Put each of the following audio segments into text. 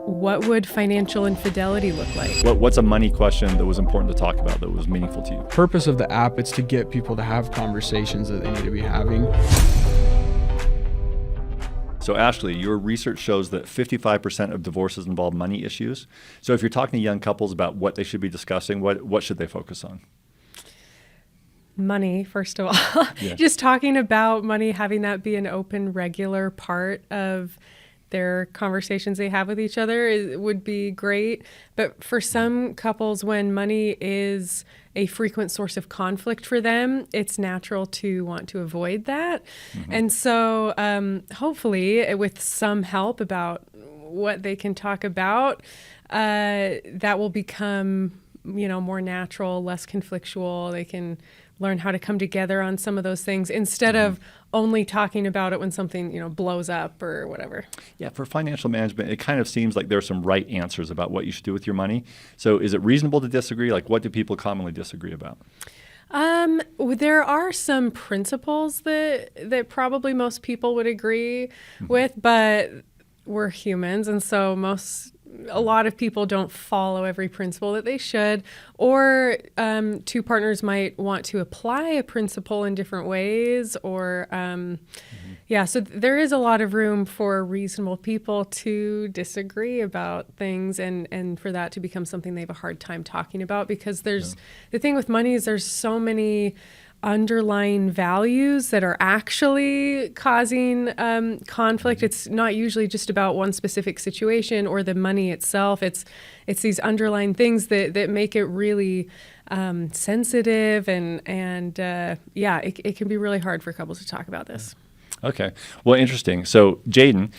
What would financial infidelity look like? What's a money question that was important to talk about that was meaningful to you? Purpose of the app is to get people to have conversations that they need to be having. So Ashley, your research shows that 55% of divorces involve money issues. So if you're talking to young couples about what they should be discussing, what should they focus on? Money, first of all. Yeah. Just talking about money, having that be an open, regular part of their conversations they have with each other would be great. But for some couples, when money is a frequent source of conflict for them, it's natural to want to avoid that. Mm-hmm. And so hopefully with some help about what they can talk about, that will become, more natural, less conflictual. They can learn how to come together on some of those things instead of only talking about it when something, blows up or whatever. Yeah, for financial management, it kind of seems like there are some right answers about what you should do with your money. So is it reasonable to disagree? Like, what do people commonly disagree about? There are some principles that probably most people would agree with, but we're humans, and so a lot of people don't follow every principle that they should, or two partners might want to apply a principle in different ways, or so there is a lot of room for reasonable people to disagree about things and for that to become something they have a hard time talking about, because the thing with money is there's so many underlying values that are actually causing conflict. It's not usually just about one specific situation or the money itself. It's these underlying things that make it really sensitive and it can be really hard for couples to talk about this. Okay. Well, interesting. So Jaden,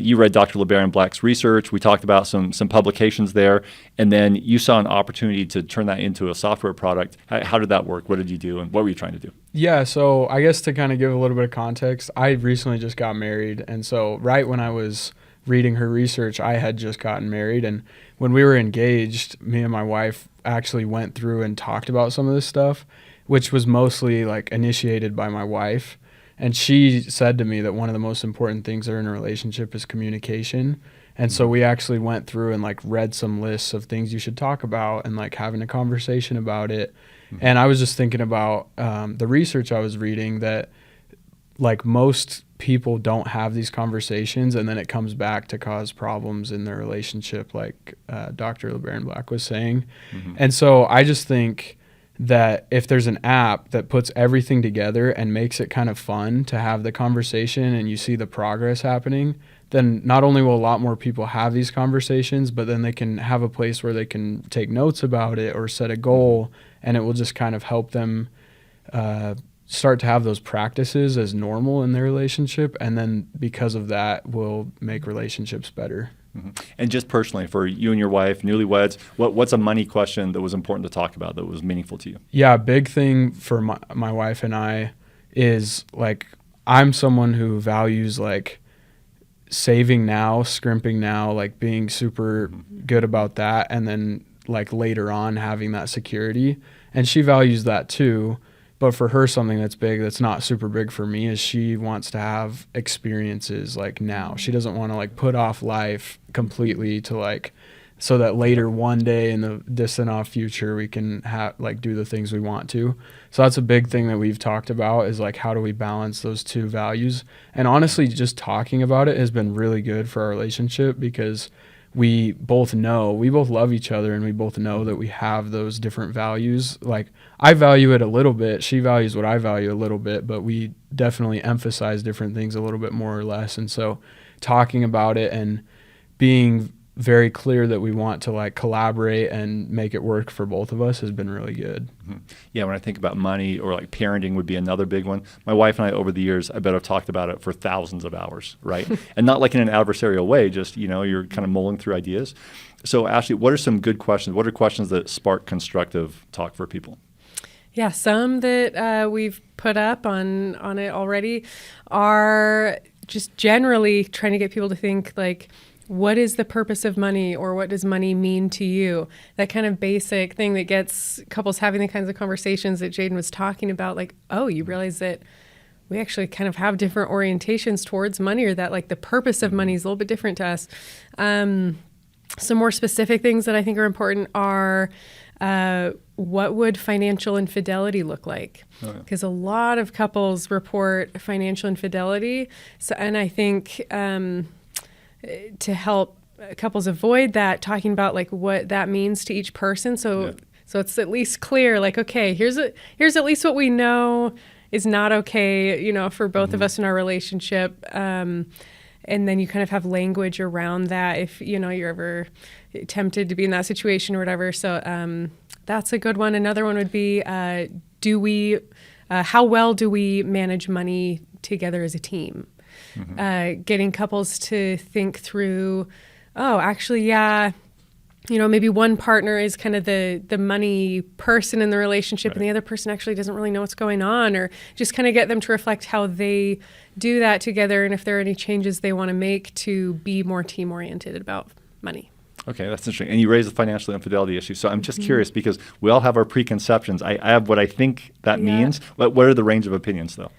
you read Dr. LeBaron-Black's research. We talked about some publications there, and then you saw an opportunity to turn that into a software product. How did that work? What did you do, and what were you trying to do? Yeah, so I guess to kind of give a little bit of context, I recently just got married, and so right when I was reading her research, I had just gotten married, and when we were engaged, me and my wife actually went through and talked about some of this stuff, which was mostly like initiated by my wife. And she said to me that one of the most important things in a relationship is communication. And so we actually went through and read some lists of things you should talk about and having a conversation about it. Mm-hmm. And I was just thinking about the research I was reading that most people don't have these conversations, and then it comes back to cause problems in their relationship, like Dr. LeBaron-Black was saying. Mm-hmm. And so I just think that if there's an app that puts everything together and makes it kind of fun to have the conversation and you see the progress happening, then not only will a lot more people have these conversations, but then they can have a place where they can take notes about it or set a goal, and it will just kind of help them start to have those practices as normal in their relationship. And then because of that, will make relationships better. Mm-hmm. And just personally, for you and your wife, newlyweds, what's a money question that was important to talk about that was meaningful to you? Yeah, a big thing for my wife and I is I'm someone who values saving now, scrimping now, being super good about that, and then later on having that security. And she values that too. But for her, something that's big, that's not super big for me, is she wants to have experiences now. She doesn't want to put off life completely to so that later one day in the distant off future we can do the things we want to. So that's a big thing that we've talked about, is how do we balance those two values? And honestly, just talking about it has been really good for our relationship, because we both love each other, and we both know that we have those different values. I value it a little bit, she values what I value a little bit, but we definitely emphasize different things a little bit more or less. And so talking about it and being very clear that we want to collaborate and make it work for both of us has been really good. Mm-hmm. Yeah, when I think about money, or parenting would be another big one. My wife and I, over the years, I bet I've talked about it for thousands of hours, right? And not in an adversarial way, just, you're kind of mulling through ideas. So Ashley, what are some good questions? What are questions that spark constructive talk for people? Yeah, some that we've put up on it already are just generally trying to get people to think what is the purpose of money, or what does money mean to you? That kind of basic thing that gets couples having the kinds of conversations that Jaden was talking about, you realize that we actually kind of have different orientations towards money, or that like the purpose of money is a little bit different to us. Some more specific things that I think are important are what would financial infidelity look like? Because a lot of couples report financial infidelity. So, and I think to help couples avoid that, talking about like what that means to each person. So it's at least clear, like, okay, here's at least what we know is not okay, you know, for both of us in our relationship. And then you kind of have language around that if, you know, you're ever tempted to be in that situation or whatever. So that's a good one. Another one would be, how well do we manage money together as a team? Getting couples to think through, oh, actually, yeah, you know, maybe one partner is kind of the money person in the relationship, and the other person actually doesn't really know what's going on, or just kind of get them to reflect how they do that together, and if there are any changes they want to make to be more team oriented about money. Okay, that's interesting. And you raised the financial infidelity issue. So I'm just curious, because we all have our preconceptions. I have what I think that means. What are the range of opinions, though?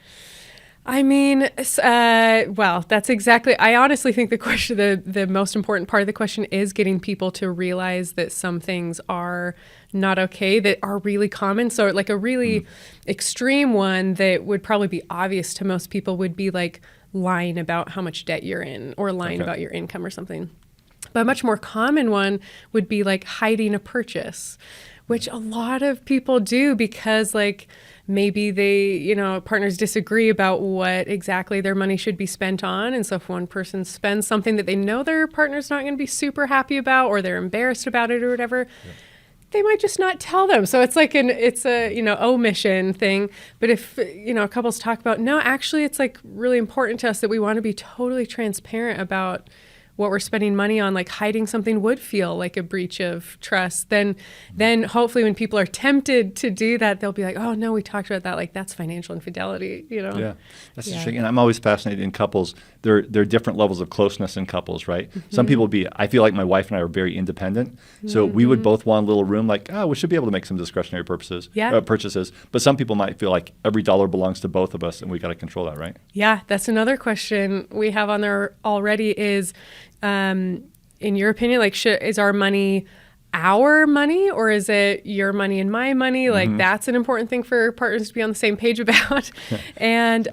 I mean, well, that's exactly, I honestly think the question, the most important part of the question is getting people to realize that some things are not okay, that are really common. So like a really extreme one that would probably be obvious to most people would be like lying about how much debt you're in, or lying about your income or something. But a much more common one would be like hiding a purchase, which a lot of people do because like maybe they, you know, partners disagree about what exactly their money should be spent on. And so if one person spends something that they know their partner's not going to be super happy about, or they're embarrassed about it or whatever, they might just not tell them. So it's like it's a, you know, omission thing. But if, you know, couples talk about, no, actually it's like really important to us that we want to be totally transparent about what we're spending money on, like hiding something would feel like a breach of trust, then hopefully when people are tempted to do that, they'll be like, oh no, we talked about that, like that's financial infidelity, you know? Yeah, that's interesting. And I'm always fascinated in couples. There are different levels of closeness in couples, right? Some people I feel like my wife and I are very independent. So we would both want a little room, like, oh, we should be able to make some discretionary purchases. But some people might feel like every dollar belongs to both of us and we got to control that, right? Yeah, that's another question we have on there already is, in your opinion, like, is our money our money, or is it your money and my money? Like that's an important thing for partners to be on the same page about. And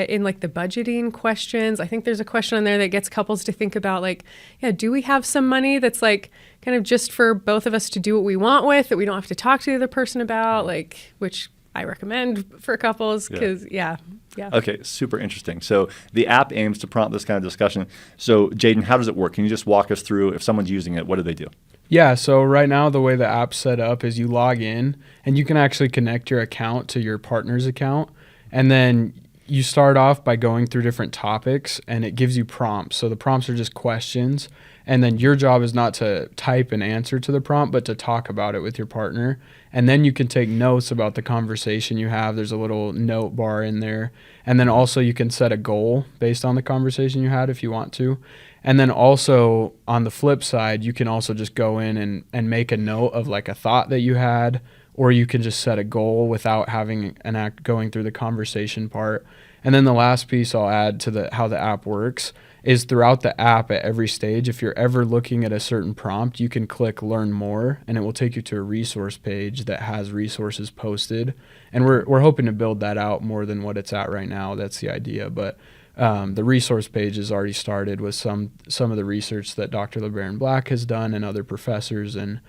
in like the budgeting questions, I think there's a question on there that gets couples to think about like, yeah, do we have some money that's like kind of just for both of us to do what we want with, that we don't have to talk to the other person about, like, which I recommend for couples because yeah. Okay, super interesting. So the app aims to prompt this kind of discussion. So Jaden, how does it work? Can you just walk us through, if someone's using it, what do they do? Yeah, so right now the way the app's set up is you log in and you can actually connect your account to your partner's account. And then you start off by going through different topics and it gives you prompts. So the prompts are just questions. And then your job is not to type an answer to the prompt, but to talk about it with your partner. And then you can take notes about the conversation you have. There's a little note bar in there. And then also you can set a goal based on the conversation you had if you want to. And then also on the flip side, you can also just go in and make a note of like a thought that you had, or you can just set a goal without having an act going through the conversation part. And then the last piece I'll add to how the app works is throughout the app at every stage, if you're ever looking at a certain prompt, you can click learn more and it will take you to a resource page that has resources posted. And we're hoping to build that out more than what it's at right now. That's the idea. But the resource page is already started with some of the research that Dr. LeBaron-Black has done and other professors and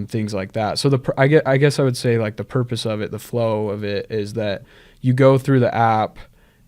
things like that. So I guess I would say like the purpose of it, the flow of it is that you go through the app,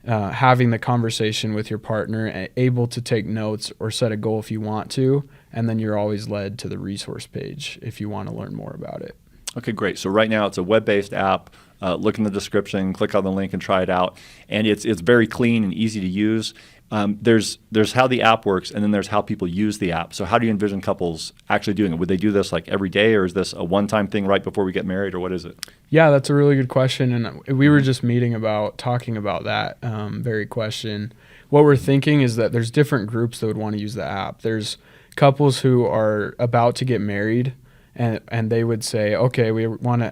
having the conversation with your partner, able to take notes or set a goal if you want to, and then you're always led to the resource page if you want to learn more about it. Okay, great. So right now it's a web-based app. Look in the description, click on the link and try it out. And it's very clean and easy to use. There's how the app works, and then there's how people use the app. So how do you envision couples actually doing it? Would they do this like every day, or is this a one-time thing right before we get married, or what is it? Yeah, that's a really good question. And we were just talking about that very question. What we're thinking is that there's different groups that would want to use the app. There's couples who are about to get married, and they would say, okay, we want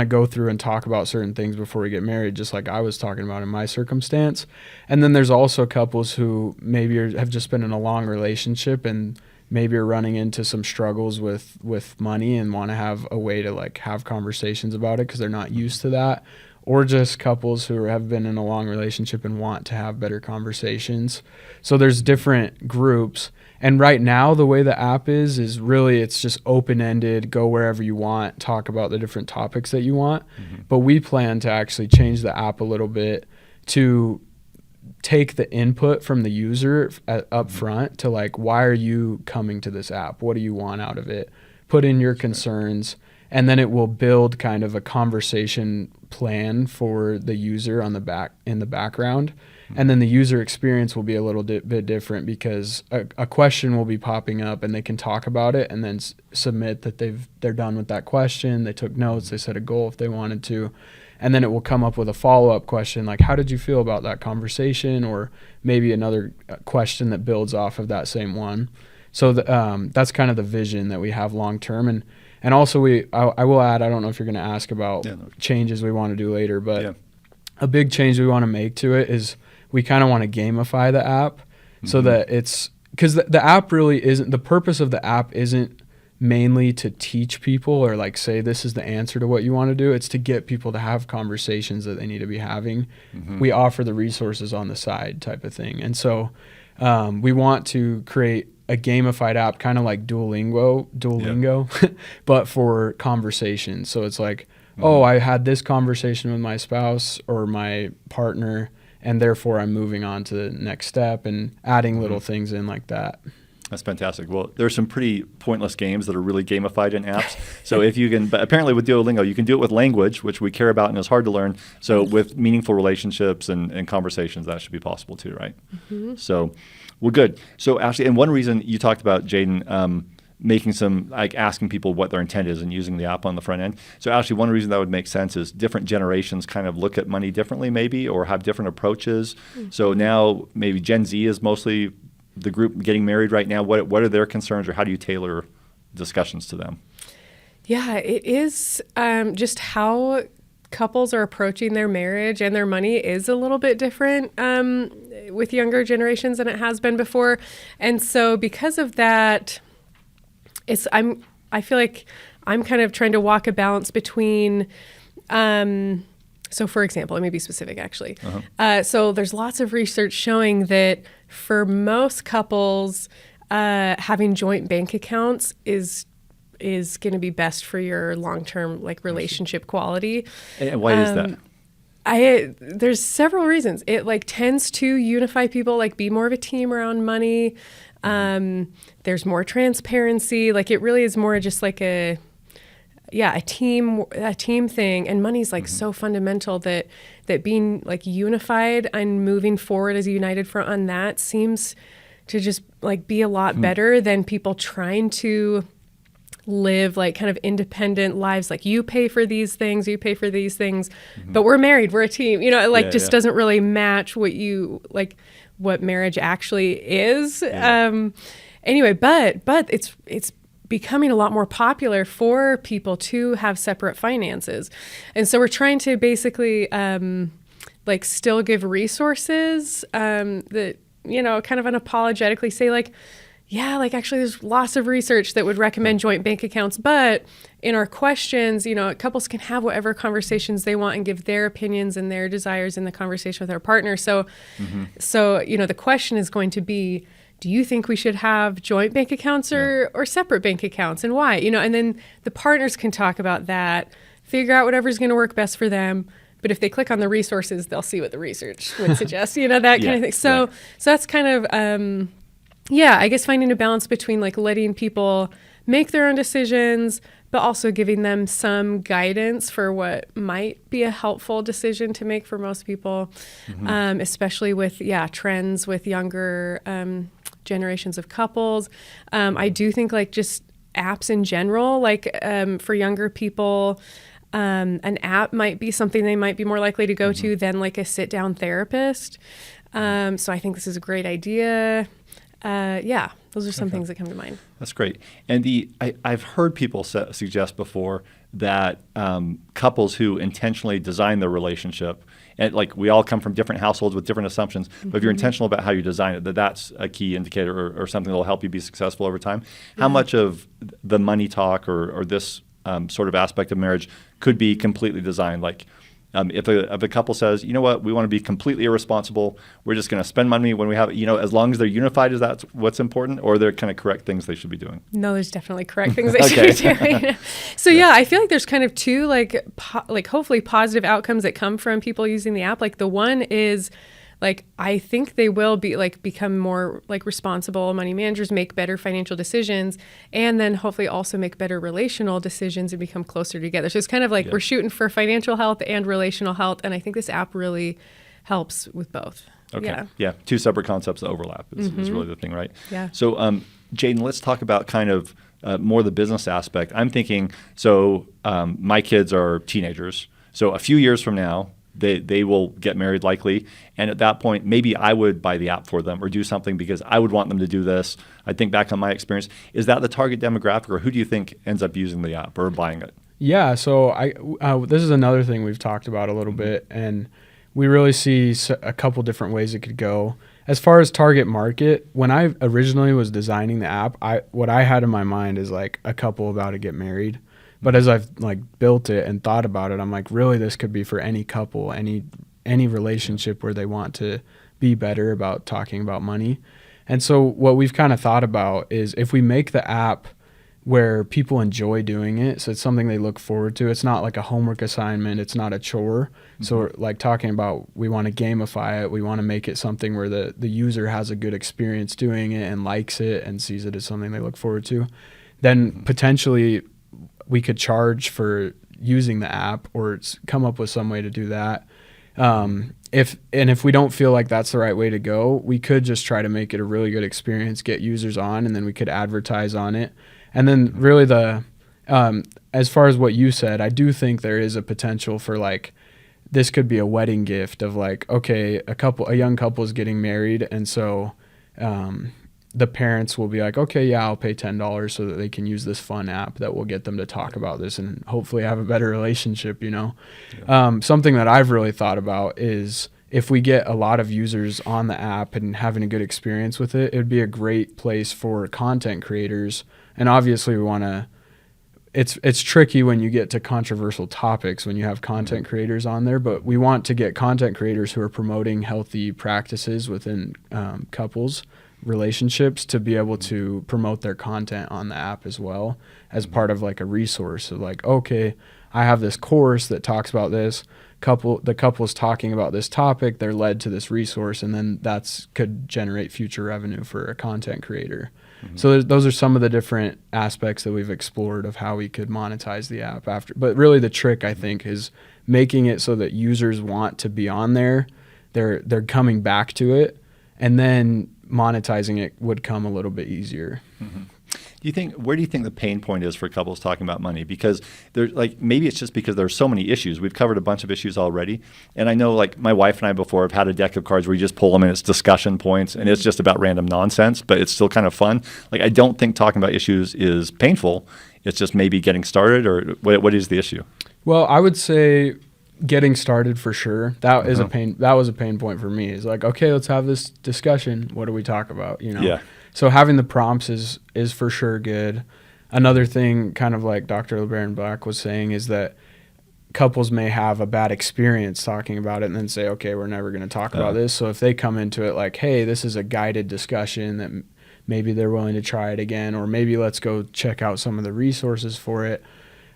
to go through and talk about certain things before we get married, just like I was talking about in my circumstance. And then there's also couples who maybe have just been in a long relationship and maybe are running into some struggles with money and want to have a way to like have conversations about it because they're not used to that. Or just couples who have been in a long relationship and want to have better conversations. So there's different groups. And right now, the way the app is really, it's just open-ended, go wherever you want, talk about the different topics that you want. Mm-hmm. But we plan to actually change the app a little bit to take the input from the user up front to like, why are you coming to this app? What do you want out of it? Put in your concerns. And then it will build kind of a conversation plan for the user in the background. Mm-hmm. And then the user experience will be a little bit different because a question will be popping up and they can talk about it and then submit that they're done with that question. They took notes, they set a goal if they wanted to. And then it will come up with a follow-up question like, how did you feel about that conversation? Or maybe another question that builds off of that same one. So that's kind of the vision that we have long-term. And also I will add, I don't know if you're going to ask about changes we want to do later, but a big change we want to make to it is we kind of want to gamify the app so that it's, because the app really isn't, the purpose of the app isn't mainly to teach people or like say this is the answer to what you want to do. It's to get people to have conversations that they need to be having. Mm-hmm. We offer the resources on the side type of thing. And so we want to create a gamified app, kind of like Duolingo, but for conversations. So it's like, oh, I had this conversation with my spouse or my partner, and therefore I'm moving on to the next step and adding little things in like that. That's fantastic. Well, there's some pretty pointless games that are really gamified in apps. So if you can, but apparently with Duolingo, you can do it with language, which we care about and is hard to learn. So with meaningful relationships and conversations, that should be possible too, right? Mm-hmm. So, well, good. So Ashley, and one reason you talked about, Jaden, making some, like asking people what their intent is and using the app on the front end. So actually one reason that would make sense is different generations kind of look at money differently maybe or have different approaches. Mm-hmm. So now maybe Gen Z is mostly the group getting married right now. What are their concerns or how do you tailor discussions to them? Yeah, it is just how couples are approaching their marriage and their money is a little bit different with younger generations than it has been before. And so because of that, I feel like I'm kind of trying to walk a balance between so for example, let me be specific actually. So there's lots of research showing that for most couples, having joint bank accounts is going to be best for your long-term like relationship quality. And why is that? There's several reasons. It like tends to unify people, like be more of a team around money. There's more transparency. Like it really is more just like a team thing. And money's like so fundamental that being like unified and moving forward as a united front on that seems to just like be a lot better than people trying to live like kind of independent lives. Like you pay for these things, but we're married, we're a team, doesn't really match what marriage actually is. Anyway, but it's becoming a lot more popular for people to have separate finances. And so we're trying to basically still give resources that, kind of unapologetically say actually there's lots of research that would recommend joint bank accounts, but in our questions, couples can have whatever conversations they want and give their opinions and their desires in the conversation with their partner. So the question is going to be, do you think we should have joint bank accounts or separate bank accounts and why? And then the partners can talk about that, figure out whatever's going to work best for them. But if they click on the resources, they'll see what the research would suggest, that kind of thing. So that's kind of, I guess finding a balance between like letting people make their own decisions, but also giving them some guidance for what might be a helpful decision to make for most people, especially with, trends with younger generations of couples. I do think like just apps in general, for younger people, an app might be something they might be more likely to go to than like a sit-down therapist. So I think this is a great idea. Yeah, those are some things that come to mind. That's great. And I've heard people suggest before that couples who intentionally design their relationship, and like we all come from different households with different assumptions, but if you're intentional about how you design it, that's a key indicator or something that will help you be successful over time. How much of the money talk or this sort of aspect of marriage could be completely designed? Like if a couple says, you know what, we want to be completely irresponsible, we're just going to spend money when we have, as long as they're unified, is that what's important, or are there kind of correct things they should be doing? No, there's definitely correct things they should be doing. So I feel like there's kind of two like hopefully positive outcomes that come from people using the app. Like the one is like, I think they will be like become more like responsible money managers, make better financial decisions, and then hopefully also make better relational decisions and become closer together. So it's kind of like we're shooting for financial health and relational health. And I think this app really helps with both. Okay. Yeah. Two separate concepts that overlap is really the thing, right? Yeah. So Jaden, let's talk about kind of more the business aspect. I'm thinking, so my kids are teenagers. So a few years from now, they will get married likely. And at that point, maybe I would buy the app for them or do something because I would want them to do this. I think back on my experience. Is that the target demographic, or who do you think ends up using the app or buying it? Yeah, so this is another thing we've talked about a little bit, and we really see a couple different ways it could go. As far as target market, when I originally was designing the app, what I had in my mind is like a couple about to get married. But as I've like built it and thought about it, I'm like, really, this could be for any couple, any relationship where they want to be better about talking about money. And so what we've kind of thought about is if we make the app where people enjoy doing it, so it's something they look forward to. It's not like a homework assignment. It's not a chore. So like talking about, we want to gamify it. We want to make it something where the user has a good experience doing it and likes it and sees it as something they look forward to. Then potentially we could charge for using the app or come up with some way to do that. If we don't feel like that's the right way to go, we could just try to make it a really good experience, get users on, and then we could advertise on it. And then really as far as what you said, I do think there is a potential for like, this could be a wedding gift of like, okay, a young couple is getting married. And so, the parents will be like, okay, yeah, I'll pay $10 so that they can use this fun app that will get them to talk about this and hopefully have a better relationship, Yeah. Something that I've really thought about is if we get a lot of users on the app and having a good experience with it, it'd be a great place for content creators. And obviously we want to, it's tricky when you get to controversial topics when you have content creators on there, but we want to get content creators who are promoting healthy practices within couples relationships to be able to promote their content on the app as well as part of like a resource of like, okay, I have this course that talks about this the couple's talking about this topic, they're led to this resource, and then could generate future revenue for a content creator. So those are some of the different aspects that we've explored of how we could monetize the app after. But really the trick, I think, is making it so that users want to be on there. They're coming back to it, and then monetizing it would come a little bit easier. Where do you think the pain point is for couples talking about money? Because maybe it's just because there's so many issues. We've covered a bunch of issues already. And I know like my wife and I before have had a deck of cards where you just pull them and it's discussion points and it's just about random nonsense, but it's still kind of fun. Like, I don't think talking about issues is painful. It's just maybe getting started, or what is the issue? Well, I would say getting started for sure. That is a pain. That was a pain point for me. It's like, okay, let's have this discussion. What do we talk about? Yeah. So having the prompts is for sure good. Another thing, kind of like Dr. LeBaron-Black was saying, is that couples may have a bad experience talking about it and then say, okay, we're never going to talk about this. So if they come into it like, hey, this is a guided discussion, that maybe they're willing to try it again, or maybe let's go check out some of the resources for it.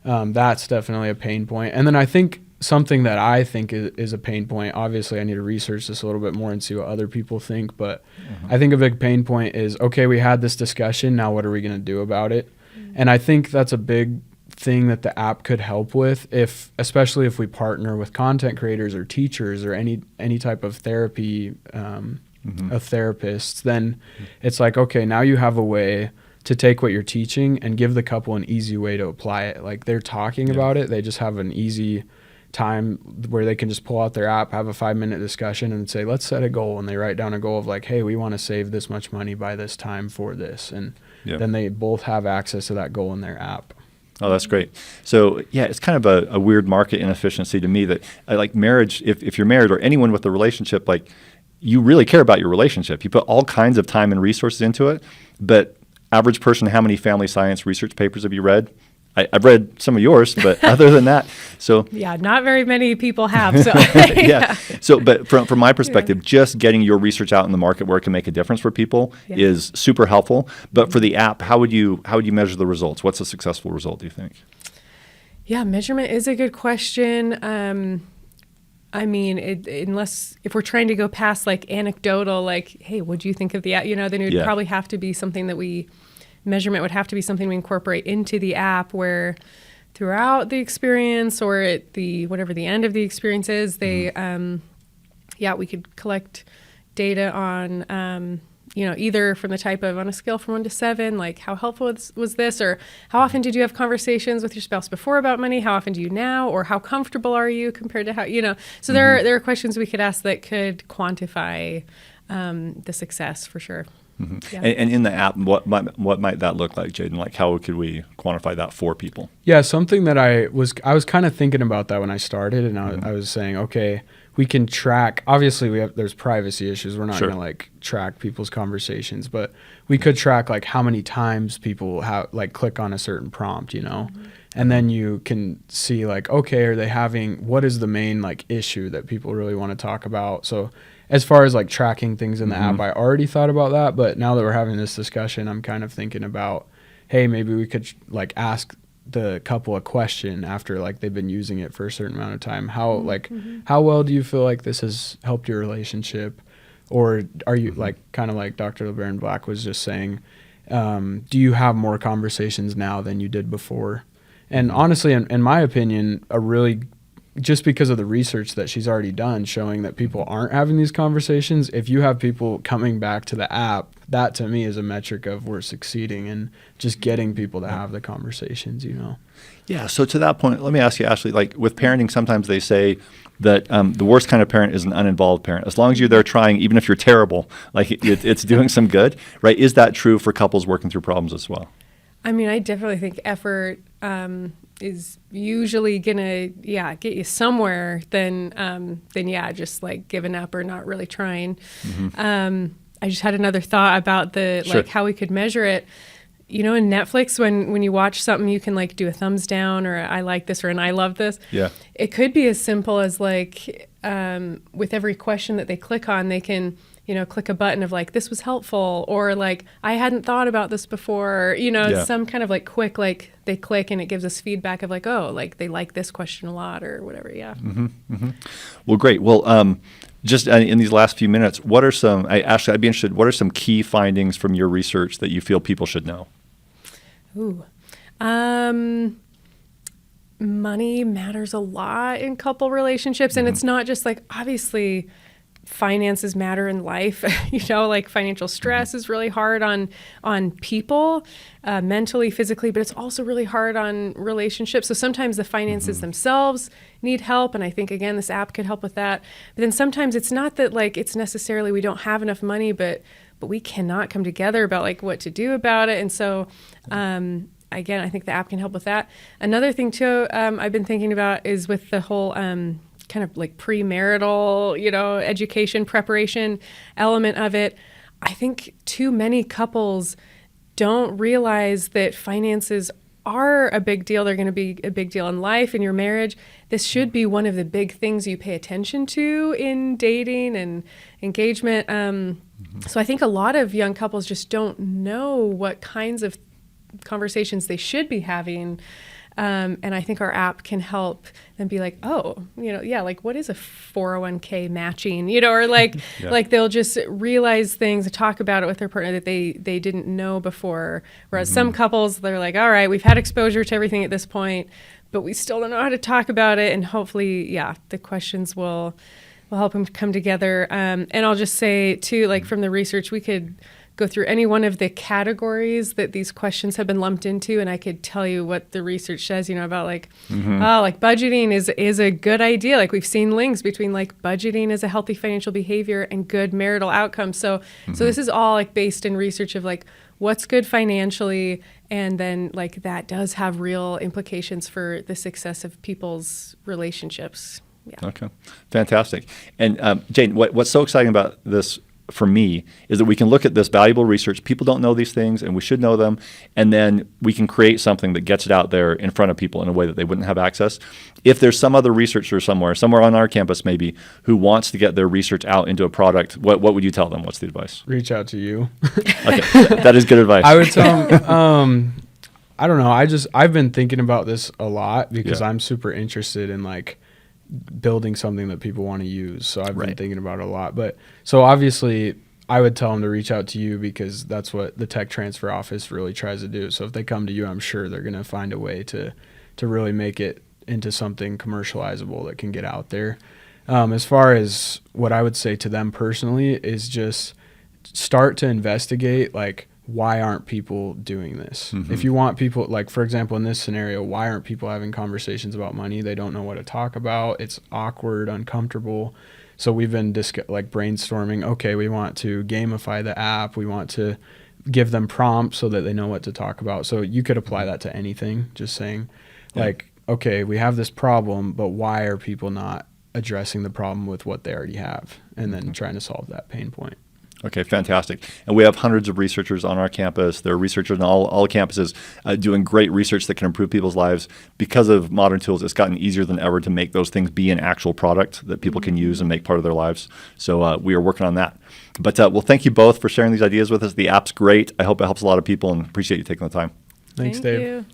That's definitely a pain point. And then I think something that I think is a pain point, obviously I need to research this a little bit more and see what other people think, but I think a big pain point is, okay, we had this discussion, now what are we going to do about it? And I think that's a big thing that the app could help with, especially if we partner with content creators or teachers or any type of therapy of therapists. Then it's like, okay, now you have a way to take what you're teaching and give the couple an easy way to apply it. Like, they're talking about it, they just have an easy time where they can just pull out their app, have a 5-minute discussion and say, let's set a goal. And they write down a goal of like, hey, we want to save this much money by this time for this. And then they both have access to that goal in their app. Oh, that's great. So yeah, it's kind of a weird market inefficiency to me that like marriage, if you're married or anyone with a relationship, like you really care about your relationship. You put all kinds of time and resources into it, but average person, how many family science research papers have you read? I've read some of yours, but other than that, so yeah, not very many people have. So yeah. So, but from my perspective, just getting your research out in the market where it can make a difference for people is super helpful. But for the app, how would you measure the results? What's a successful result, do you think? Yeah, measurement is a good question. I mean, unless if we're trying to go past like anecdotal, like, hey, what do you think of the app? Then it would probably have to be something that measurement would have to be something we incorporate into the app where throughout the experience or at whatever the end of the experience is, they, we could collect data on, either from the type of on a scale from 1 to 7, like how helpful was this, or how often did you have conversations with your spouse before about money? How often do you now, or how comfortable are you compared to how, so there are questions we could ask that could quantify the success for sure. Mm-hmm. Yeah. And in the app, what might that look like, Jaden? Like how could we quantify that for people? Yeah, something that I was kind of thinking about that when I started, and I was saying, okay, we can track. Obviously, there's privacy issues. We're not going to like track people's conversations, but we could track like how many times people click on a certain prompt, and then you can see like, okay, are they having? What is the main like issue that people really want to talk about? So as far as like tracking things in the app, I already thought about that, but now that we're having this discussion, I'm kind of thinking about, hey, maybe we could like ask the couple a question after like they've been using it for a certain amount of time. How well do you feel like this has helped your relationship? Or are you like kind of like Dr. LeBaron-Black was just saying, do you have more conversations now than you did before? And honestly, in my opinion, just because of the research that she's already done showing that people aren't having these conversations, if you have people coming back to the app, that to me is a metric of we're succeeding in just getting people to have the conversations, Yeah, so to that point, let me ask you, Ashley, like with parenting, sometimes they say that the worst kind of parent is an uninvolved parent. As long as you're there trying, even if you're terrible, like it's doing some good, right? Is that true for couples working through problems as well? I mean, I definitely think effort is usually gonna get you somewhere than just like giving up or not really trying. I just had another thought about like how we could measure it. In Netflix, when you watch something, you can like do a thumbs down or I like this or an I love this. Yeah. It could be as simple as like with every question that they click on, they can click a button of like, this was helpful, or like, I hadn't thought about this before, some kind of like quick, like they click and it gives us feedback of like, oh, like they like this question a lot or whatever. Yeah. Well, great. Well, just in these last few minutes, what are some, Ashley, I'd be interested, what are some key findings from your research that you feel people should know? Money matters a lot in couple relationships. And it's not just like, obviously, finances matter in life. Like financial stress is really hard on people, mentally, physically, but it's also really hard on relationships. So sometimes the finances themselves need help. And I think, again, this app could help with that. But then sometimes it's not that like it's necessarily we don't have enough money, but we cannot come together about like what to do about it. And so, again, I think the app can help with that. Another thing too, I've been thinking about is with the whole, kind of like premarital, education preparation element of it. I think too many couples don't realize that finances are a big deal. They're going to be a big deal in life, in your marriage. This should be one of the big things you pay attention to in dating and engagement. So I think a lot of young couples just don't know what kinds of conversations they should be having. And I think our app can help them be like, oh, like what is a 401k matching, or like, like they'll just realize things and talk about it with their partner that they didn't know before. Whereas some couples, they're like, all right, we've had exposure to everything at this point, but we still don't know how to talk about it. And hopefully, the questions will help them come together. And I'll just say too, like from the research, we could go through any one of the categories that these questions have been lumped into, and I could tell you what the research says, about like, like budgeting is a good idea. Like we've seen links between like budgeting as a healthy financial behavior and good marital outcomes. So this is all like based in research of like what's good financially, and then like that does have real implications for the success of people's relationships. Yeah. Okay, fantastic. And Jaden, what's so exciting about this for me is that we can look at this valuable research. People don't know these things, and we should know them. And then we can create something that gets it out there in front of people in a way that they wouldn't have access. If there's some other researcher somewhere on our campus maybe, who wants to get their research out into a product, what would you tell them? What's the advice? Reach out to you. Okay, that is good advice. I would tell them, I don't know. I've been thinking about this a lot because I'm super interested in like building something that people want to use. So I've been thinking about it a lot. But so obviously I would tell them to reach out to you because that's what the tech transfer office really tries to do. So if they come to you, I'm sure they're going to find a way to really make it into something commercializable that can get out there. As far as what I would say to them personally is just start to investigate, like, why aren't people doing this? If you want people, like, for example, in this scenario, why aren't people having conversations about money? They don't know what to talk about. It's awkward, uncomfortable. So we've been brainstorming, okay, we want to gamify the app. We want to give them prompts so that they know what to talk about. So you could apply that to anything, just saying, like, okay, we have this problem, but why are people not addressing the problem with what they already have? And then trying to solve that pain point. Okay, fantastic. And we have hundreds of researchers on our campus. There are researchers on all campuses doing great research that can improve people's lives. Because of modern tools, it's gotten easier than ever to make those things be an actual product that people can use and make part of their lives. So we are working on that. But well, thank you both for sharing these ideas with us. The app's great. I hope it helps a lot of people, and appreciate you taking the time. Thanks, Thank Dave. you.